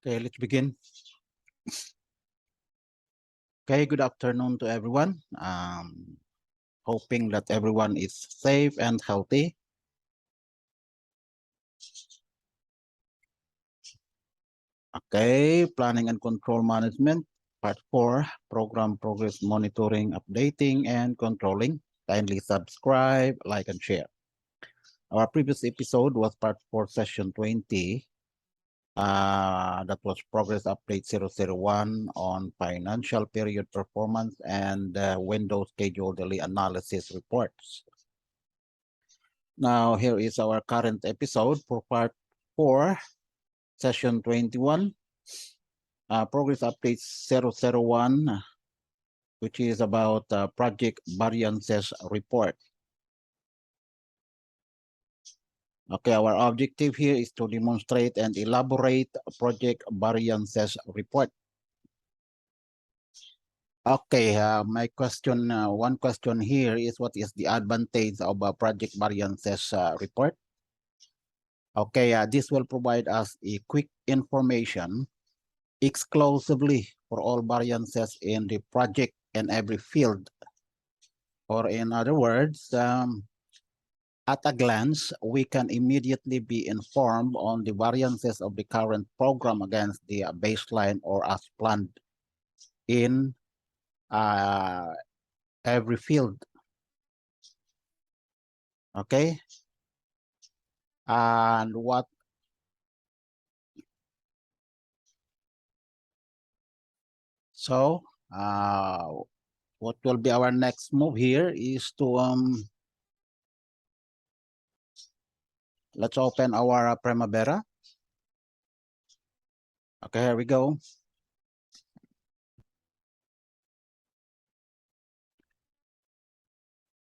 Okay, let's begin. Okay, good afternoon to everyone. Hoping that everyone is safe and healthy. Okay, planning and control management, part 4, program progress monitoring, updating, and controlling. Kindly subscribe, like, and share. Our previous episode was part 4, session 20. That was progress update 001 on financial period performance and window schedule daily analysis reports. Now, here is our current episode for part 4, session 21, progress update 001, which is about project variances report. Okay, our objective here is to demonstrate and elaborate project variances report. Okay, my question, one question here is, what is the advantage of a project variances report? Okay, this will provide us a quick information exclusively for all variances in the project and every field. Or in other words, at a glance, we can immediately be informed on the variances of the current program against the baseline or as planned in every field. Okay. And what what will be our next move here is to let's open our Primavera. Okay, here we go.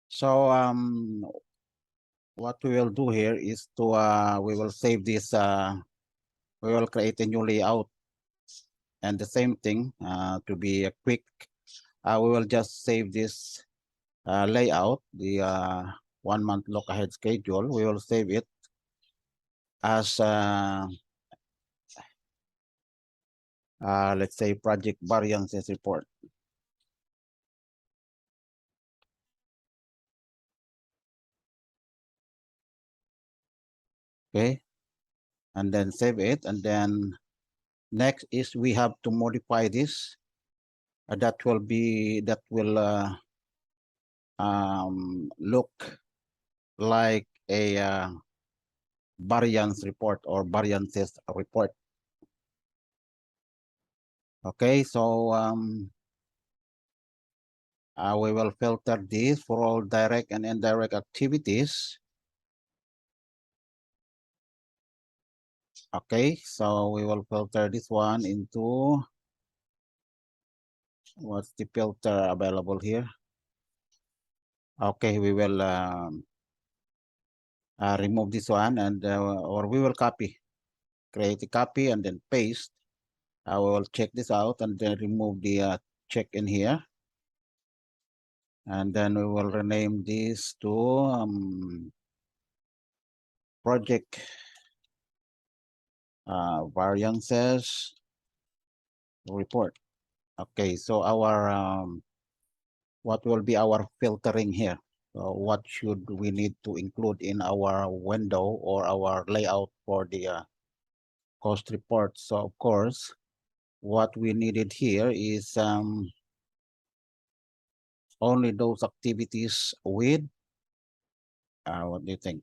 So what we will do here is to we will save this. We will create a new layout, and the same thing to be a quick. We will just save this layout, the 1 month look ahead schedule. We will save it as let's say project variances report. Okay, and then save it, and then next is we have to modify this. That will look like a variance report or variances report. Okay, so we will filter this for all direct and indirect activities. Okay, so we will filter this one into, what's the filter available here? Okay, we will remove this one, and or we will create a copy and then paste. I will check this out and then remove the check in here. And then we will rename this to project variances report. Okay, so our what will be our filtering here? What should we need to include in our window or our layout for the cost report? So of course, what we needed here is only those activities with, what do you think?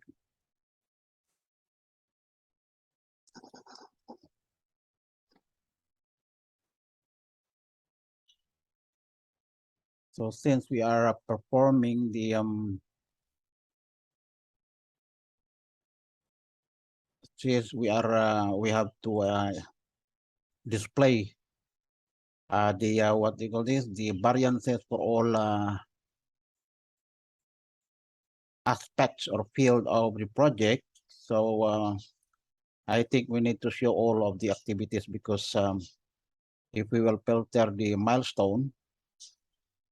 So since we are performing the since we have to display the what do you call this, the variances for all aspects or field of the project. So I think we need to show all of the activities, because if we will filter the milestone,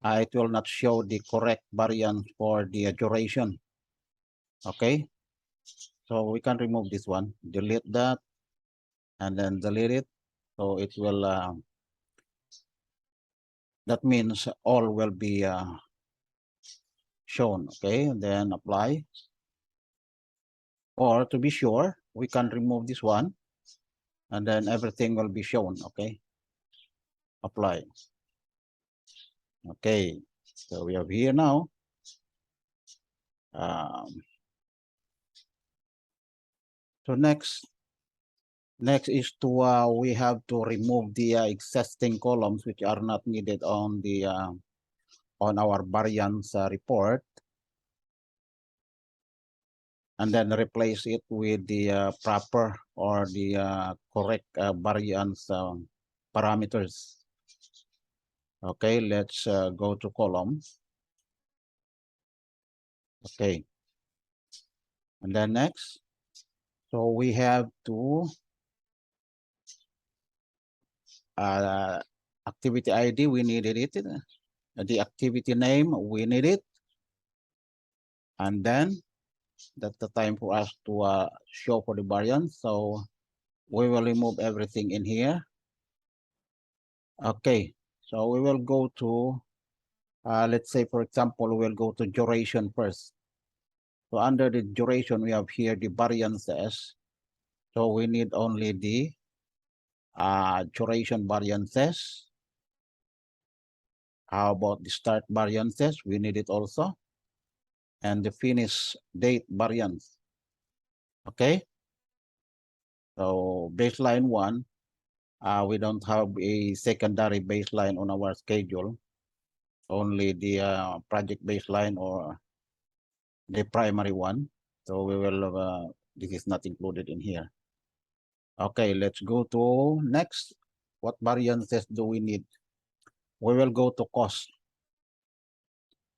it will not show the correct variance for the duration. Okay, so we can remove this one, delete that, and then delete it. So it will, that means all will be shown. Okay, and then apply. Or to be sure, we can remove this one and then everything will be shown. Okay, apply. Okay, so we have here now. So next is to we have to remove the existing columns which are not needed on the on our variance report, and then replace it with the proper or the correct variance parameters. Okay, let's go to column. Okay, and then next, so we have to activity ID, we needed it. The activity name, we need it. And then that's the time for us to show for the variance. So we will remove everything in here. Okay, so we will go to, let's say, for example, we'll go to duration first. So under the duration, we have here the variances. So we need only the duration variances. How about the start variances? We need it also. And the finish date variance. Okay. So baseline 1, we don't have a secondary baseline on our schedule. Only the project baseline or the primary one. So we will, this is not included in here. Okay, let's go to next. What variances do we need? We will go to cost.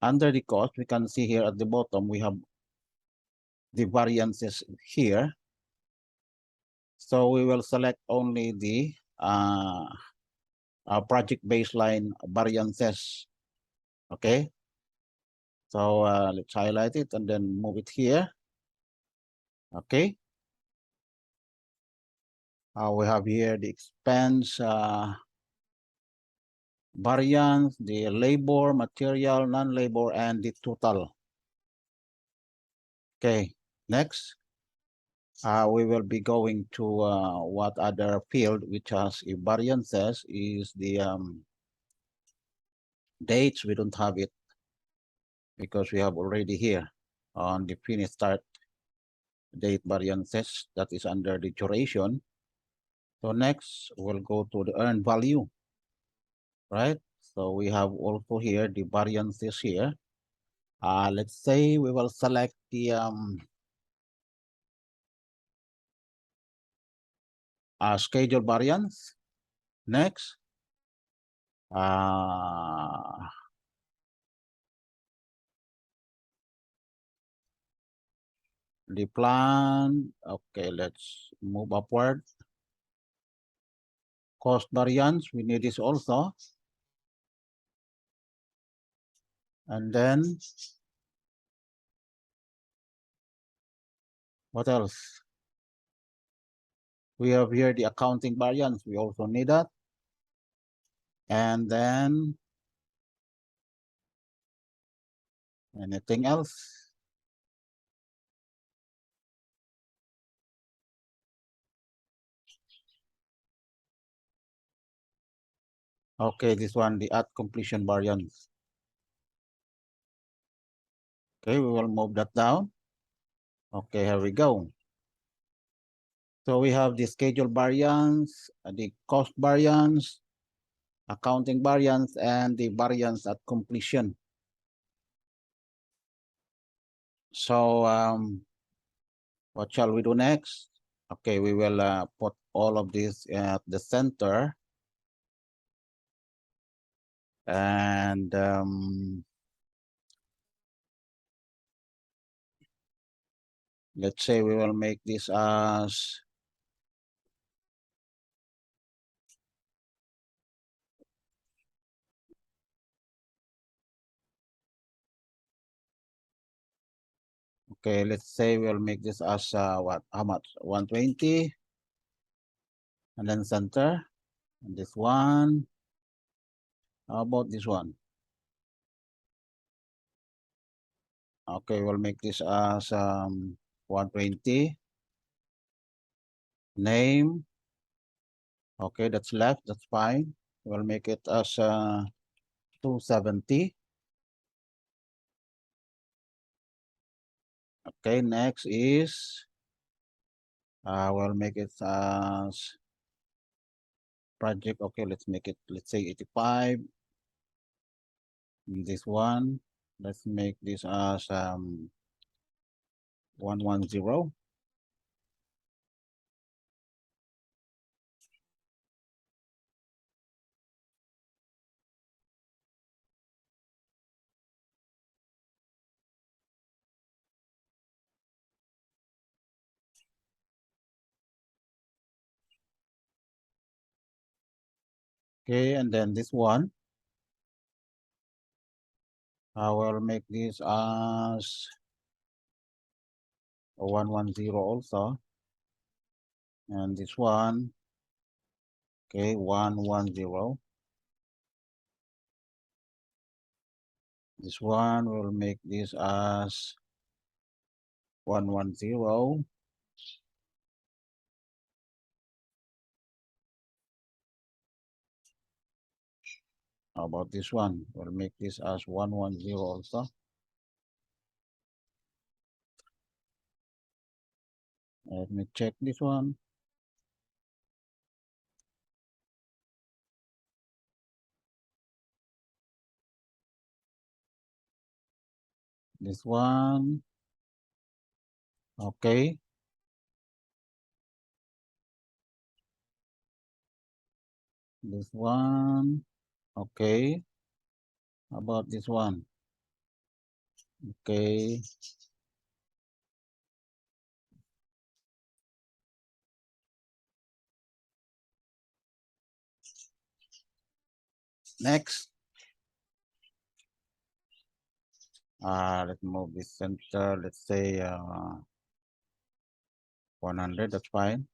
Under the cost, we can see here at the bottom, we have the variances here. So we will select only the project baseline variances. Okay. So let's highlight it and then move it here. Okay. We have here the expense variance, the labor, material, non-labor, and the total. Okay, next. We will be going to what other field which has a variances is the dates. We don't have it because we have already here on the finish start date variances that is under the duration. So next we'll go to the earned value, right? So we have also here the variances here. Let's say we will select the schedule variance. Next, the plan. Okay, let's move upward. Cost variance, we need this also. And then, what else? We have here the accounting variance. We also need that. And then, anything else? Okay, this one, the at completion variance. Okay, we will move that down. Okay, here we go. So we have the schedule variance, the cost variance, accounting variance, and the variance at completion. So what shall we do next? Okay, we will put all of this at the center. And let's say we will make this as okay, let's say we'll make this as what, how much? 120 and then center. And this one, how about this one? Okay, we'll make this as 120. Name. Okay, that's left, that's fine. We'll make it as 270. Okay, next is we'll make it as project. Okay, let's make it, let's say 85. This one, let's make this as 110. Okay, and then this one, I will make this as 110 also. And this one, okay, 110. This one will make this as 110. How about this one? We'll make this as 110 also. Let me check this one. This one, okay. This one, okay. How about this one? Okay. Next. Let's move this center. Let's say 100. That's fine.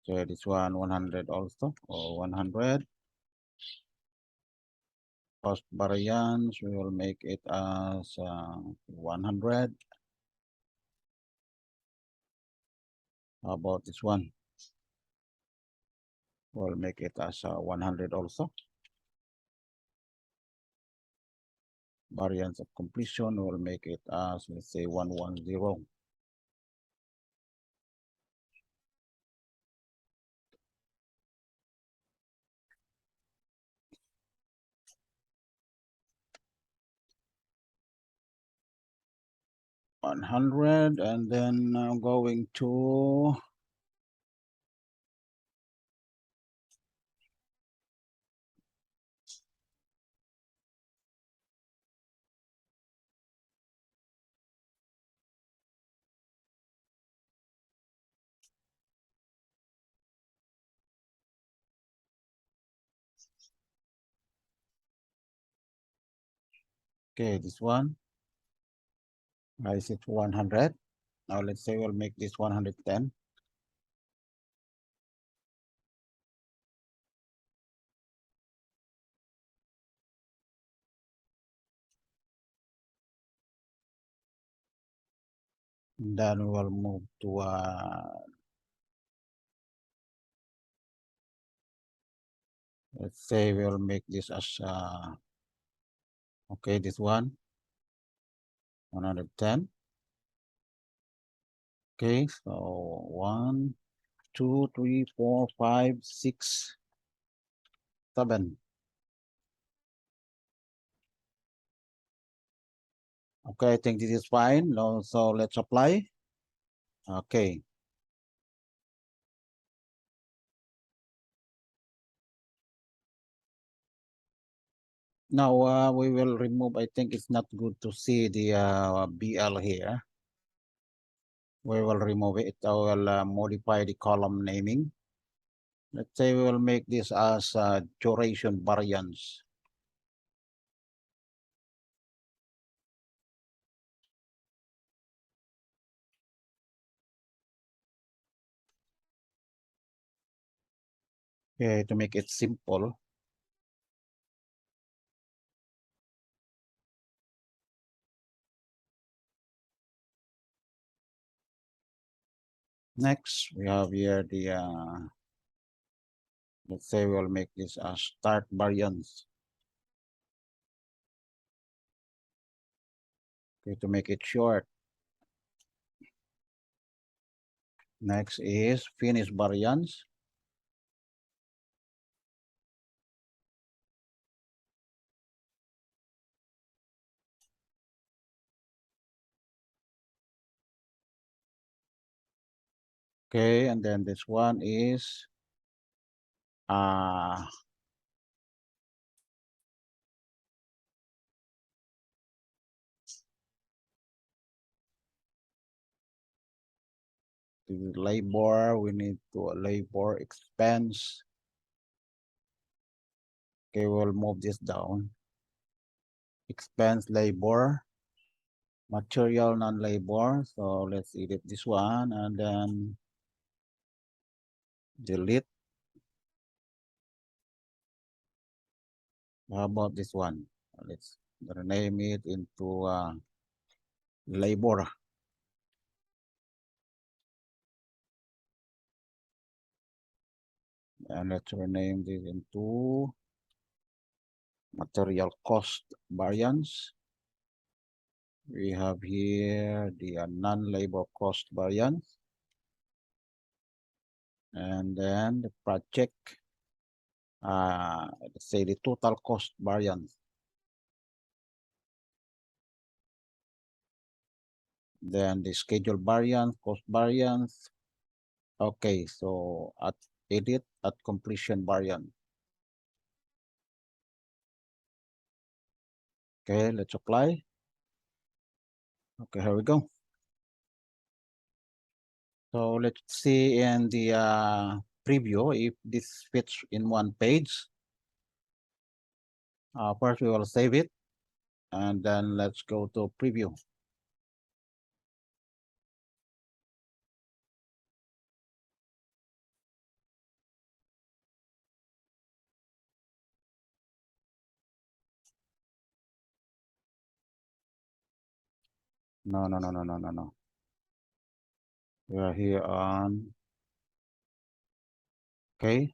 So this one 100 also, or 100. Cost variance, we will make it as 100. How about this one? We'll make it as 100 also. Variance of completion, we'll make it as, let's say, 110. $100, and then I'm going to okay, this one. I set 100. Now let's say we'll make this 110. And then we'll move to let's say we'll make this as okay, this one 110. Okay, so 1, 2, 3, 4, 5, 6, 7. Okay, I think this is fine. Now, so let's apply. Okay. Now we will remove. I think it's not good to see the BL here. We will remove it. I will modify the column naming. Let's say we will make this as duration variance. Okay, to make it simple. Next, we have here the, let's say we'll make this a start variance. Okay, to make it short. Next is finish variance. Okay, and then this one is the labor. We need to labor expense. Okay, we'll move this down. Expense labor, material non-labor. So let's edit this one and then delete. How about this one? Let's rename it into labor. And let's rename this into material cost variance. We have here the non-labor cost variance. And then the project, let's say the total cost variance. Then the schedule variance, cost variance. Okay, so at edit at completion variance. Okay, let's apply. Okay, here we go. So let's see in the preview if this fits in one page. First, we will save it, and then let's go to preview. No. We are here on, okay.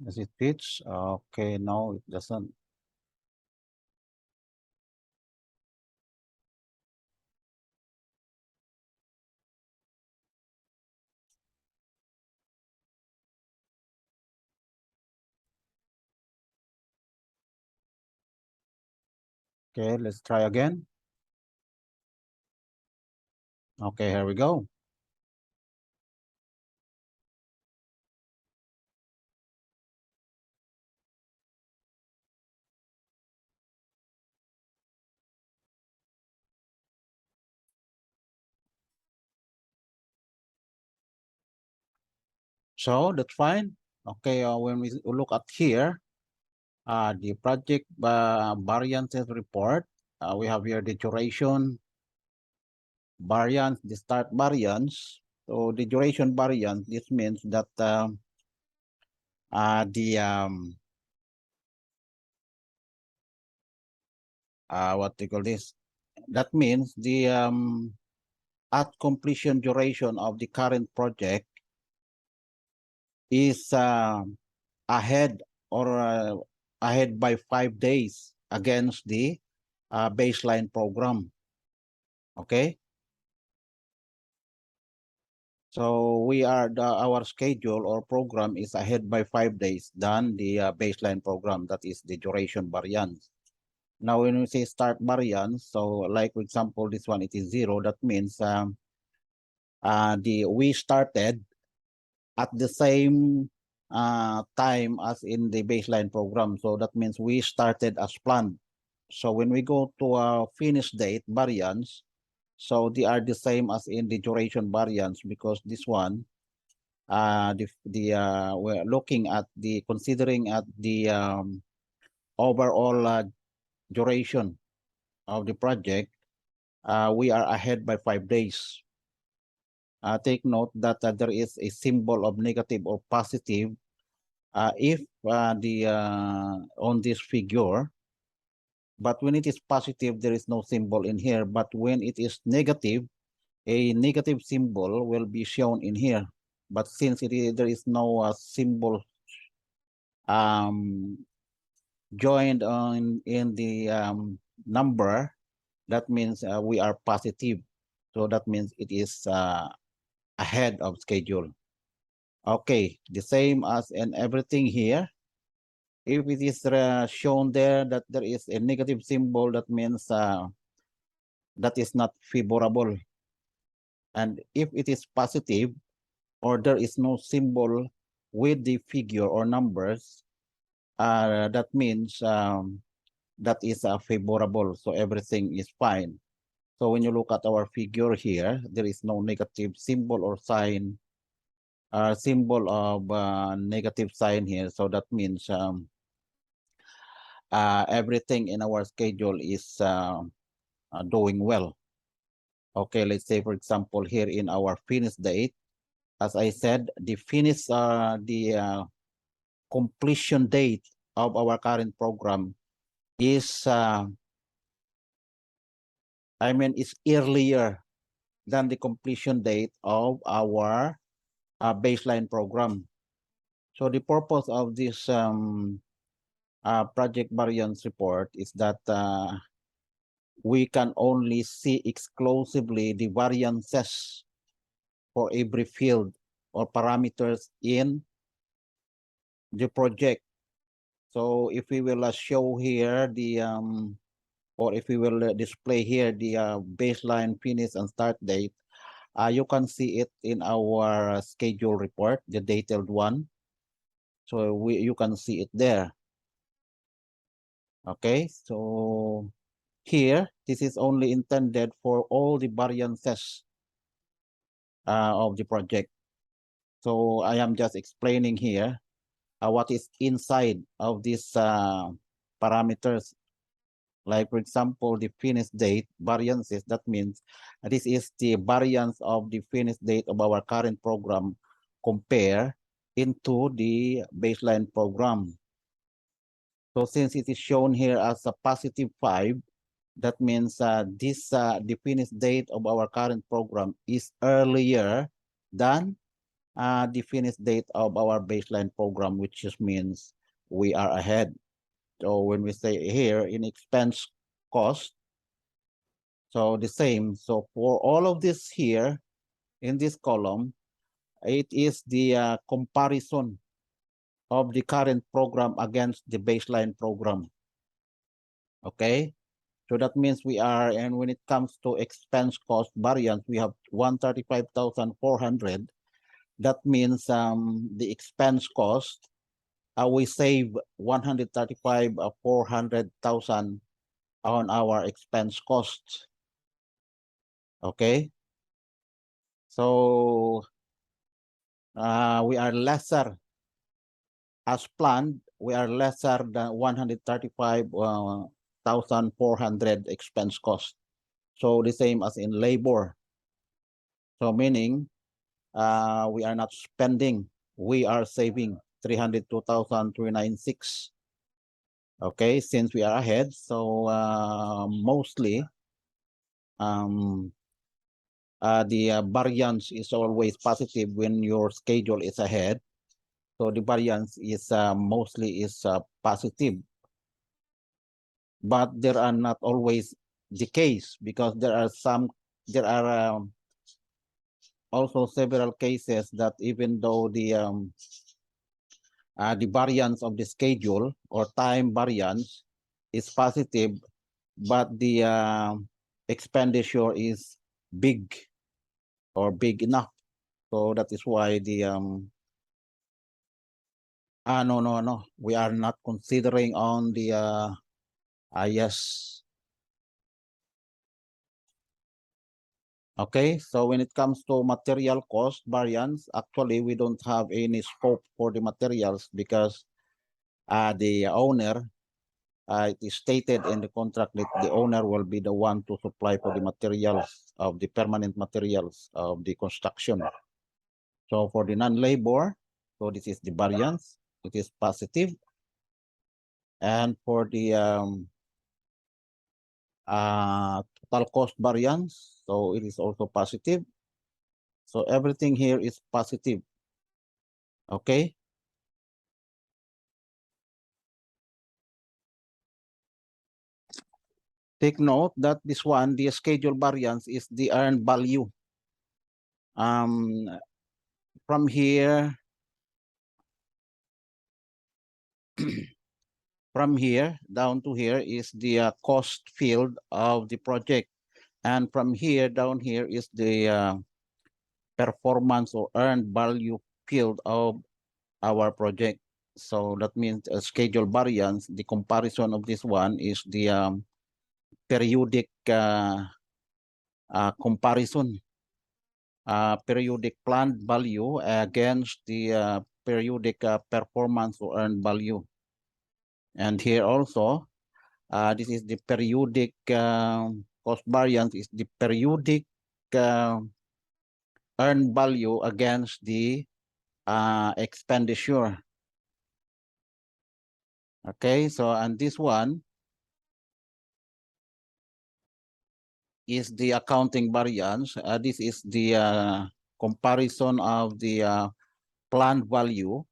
Does it fits? Okay, no, it doesn't. Okay, let's try again. Okay, here we go. So that's fine. Okay, when we look at here, the project variances report, we have here the duration variance, the start variance. So the duration variance, this means that what they call this? That means the at completion duration of the current project is ahead or ahead by 5 days against the baseline program. Okay. So our schedule or program is ahead by 5 days than the baseline program, that is the duration variance. Now, when we say start variance, so like for example, this one, it is 0. That means we started at the same time as in the baseline program. So that means we started as planned. So when we go to a finish date variance, so they are the same as in the duration variance, because this one, we're looking at the considering at the overall duration of the project, we are ahead by 5 days. Take note that there is a symbol of negative or positive if the on this figure, but when it is positive, there is no symbol in here. But when it is negative, a negative symbol will be shown in here. But since there is no symbol joined on in the number, that means we are positive. So that means it is ahead of schedule. Okay, the same as in everything here. If it is shown there that there is a negative symbol, that means that is not favorable. And if it is positive, or there is no symbol with the figure or numbers, that means that is favorable. So everything is fine. So when you look at our figure here, there is no negative symbol or sign, symbol of negative sign here. So that means everything in our schedule is doing well. Okay, let's say, for example, here in our finish date, as I said, the finish, the completion date of our current program is, is earlier than the completion date of our baseline program. So the purpose of this project variance report is that we can only see exclusively the variances for every field or parameters in the project. So if we will show here the or if we will display here the baseline, finish, and start date, you can see it in our schedule report, the detailed one. So you can see it there. Okay, so here, this is only intended for all the variances of the project. So I am just explaining here what is inside of these parameters. Like, for example, the finish date variances, that means this is the variance of the finish date of our current program compare into the baseline program. So since it is shown here as a +5, that means the finish date of our current program is earlier than the finish date of our baseline program, which just means we are ahead. So when we say here in expense cost, so the same. So for all of this here in this column, it is the comparison of the current program against the baseline program. Okay. So that means we are, and when it comes to expense cost variance, we have 135,400. That means the expense cost, we save 400,000 on our expense costs. Okay. So we are lesser as planned. We are lesser than 135,400 expense cost. So the same as in labor. So meaning we are not spending, we are saving 302,396. Okay, since we are ahead, so mostly the variance is always positive when your schedule is ahead. So the variance is mostly is positive. But there are not always the case, because there are also several cases that even though the variance of the schedule or time variance is positive, but the expenditure is big or big enough. So that is why the no, we are not considering on the yes. Okay, so when it comes to material cost variance, actually we don't have any scope for the materials, because the owner, it is stated in the contract that the owner will be the one to supply for the materials of the permanent materials of the construction. So for the non-labor, so this is the variance. it is positive. And for the total cost variance, so it is also positive. So everything here is positive. Okay. Take note that this one, the schedule variance, is the earned value. From here, from here down to here is the cost field of the project. And from here down here is the performance or earned value field of our project. So that means schedule variance, the comparison of this one is the periodic comparison, periodic planned value against the periodic performance or earned value. And here also, this is the periodic cost variance is the periodic earned value against the expenditure. Okay, so and this one is the accounting variance. This is the comparison of the planned value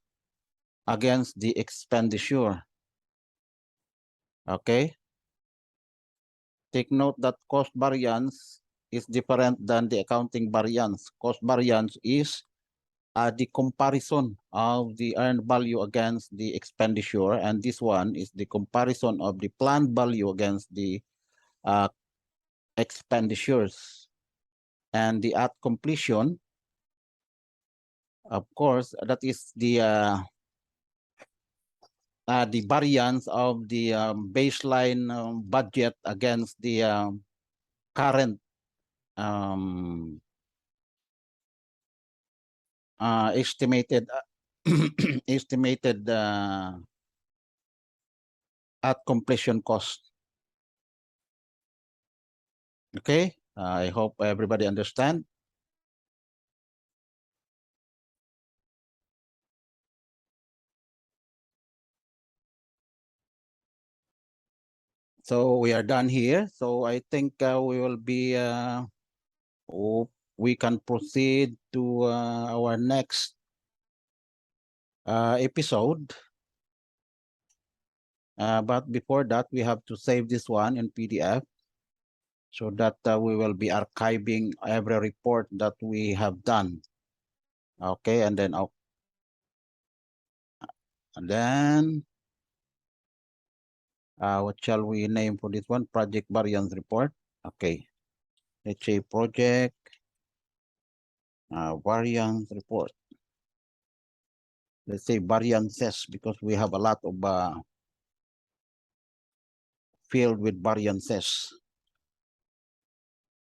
against the expenditure. Okay. Take note that cost variance is different than the accounting variance. Cost variance is the comparison of the earned value against the expenditure, and this one is the comparison of the planned value against the expenditures. And the at completion, of course, that is the variance of the baseline budget against the current estimated estimated at completion cost. Okay, I hope everybody understand. So we are done here. So I think we will be, we can proceed to our next episode. But before that, we have to save this one in PDF so that we will be archiving every report that we have done. Okay, and then what shall we name for this one? Project variance report. Okay, let's say project variance report. Let's say variances because we have a lot of field with variances.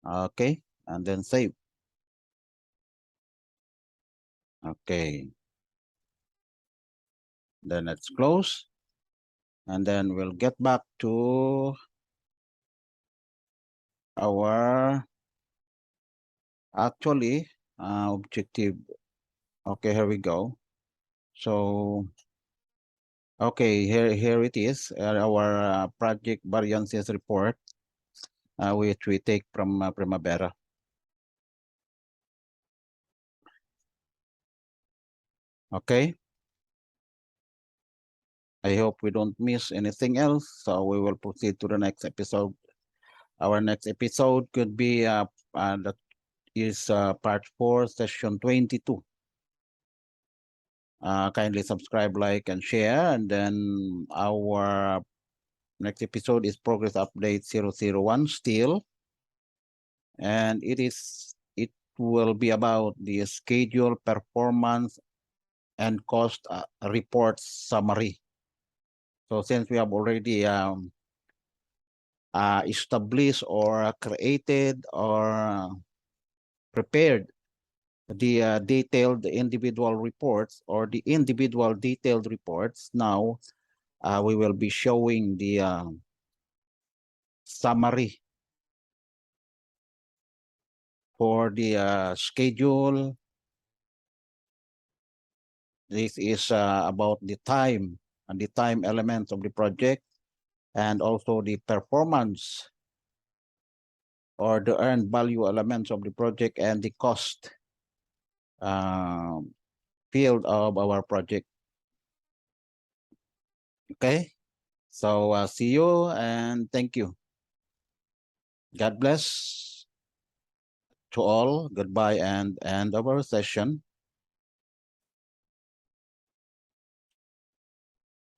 Okay, and then save. Okay. Then let's close. And then we'll get back to our actually objective. Okay, here we go. So, okay, here it is, our project variances report, which we take from Primavera. Okay. I hope we don't miss anything else. So we will proceed to the next episode. Our next episode could be that is part 4, session 22. Kindly subscribe, like, and share. And then our next episode is progress update 001 still. And it will be about the schedule, performance, and cost report summary. So since we have already established or created or prepared the detailed individual reports or the individual detailed reports, now we will be showing the summary for the schedule, This is about the time and the time elements of the project, and also the performance or the earned value elements of the project, and the cost field of our project. Okay, so see you and thank you. God bless to all. Goodbye and end of our session.